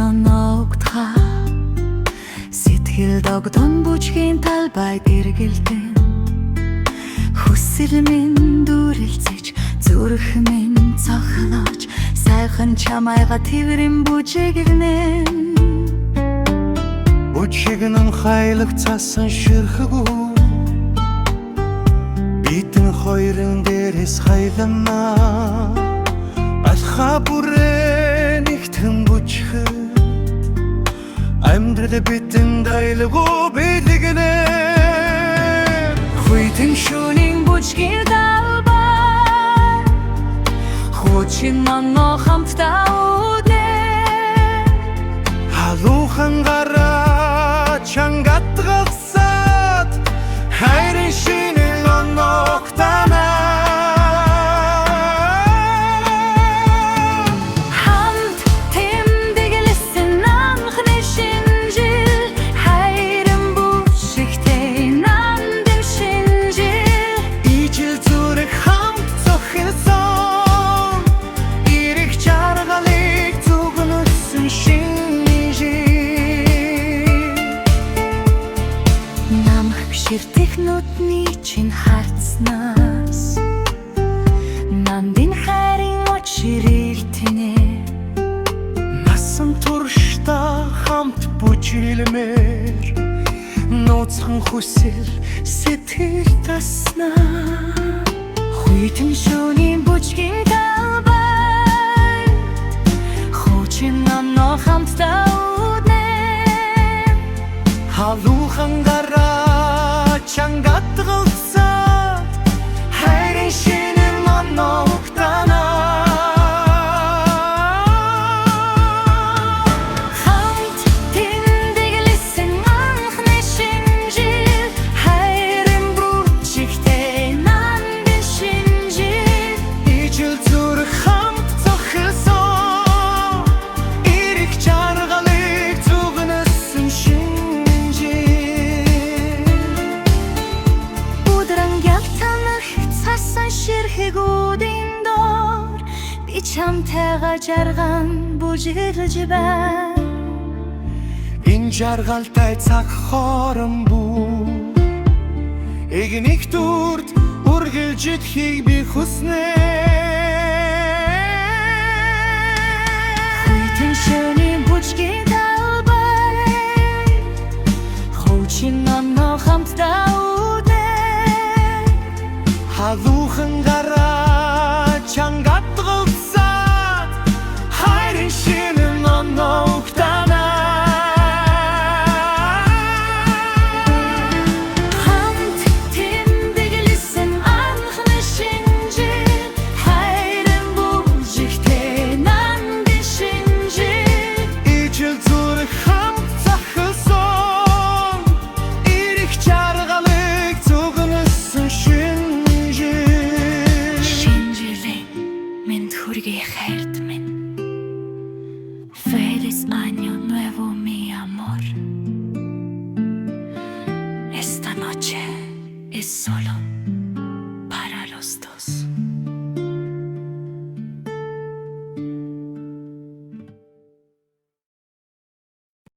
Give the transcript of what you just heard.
оногдха сэтгэл догдон бүжгийн талбайд эргэлдэн хүсэл минь дүрэлцэж зүрх минь цохлож сайхан чамайга тэрэн бүжигнэн бүжигнэн хайлах цасан ширхэгүү бидэн хоёрын дээрээс хайланаа алха бүрээ нэгтэн бүжихэд амьдрал бидэн дайлгуу билгэнэ хүйтэн шөнийн бүжгийн талбай хуучин оноо хамтдаа үдэ халуухан гараа чангатгасаад хайрын шинэл оногтана хамт тэмдэглэсэн анхны шинжил хайрын бүжигтэй нандин шинжил ижил зүрх хамт зохилсон ирэх жаргалыг зүгнөсөн ширтэх нүдний чинь харцнаас нандин хайрын очрыг тэнэ насан туршта хамт бүжиглэмээр нууцхан хүсэл сэтгэл таснаа хүйтэн шөнийн бүжгийн талбайд хуучин оноо хамтдаа үднэ халуухан гараа чангатгасаад хайрын шинэл оногтана хамт тэмдэглэсэн анхны шинжил хайрын бүжигтэй нандин шинжил ижил зүрх хамт зохилсон ирэх жаргалыг зүгнөсөн ширхэгүүдийн доор би чамтайгаа жарган бүжиглэж байна энэ жаргалтай цаг хоорон бүү игник дүрд үргэлж идэхийг би хүснэ хүйтэн шөнийн бүжгийн талбайд хуучин оноо хамтдаа үдэ халуухан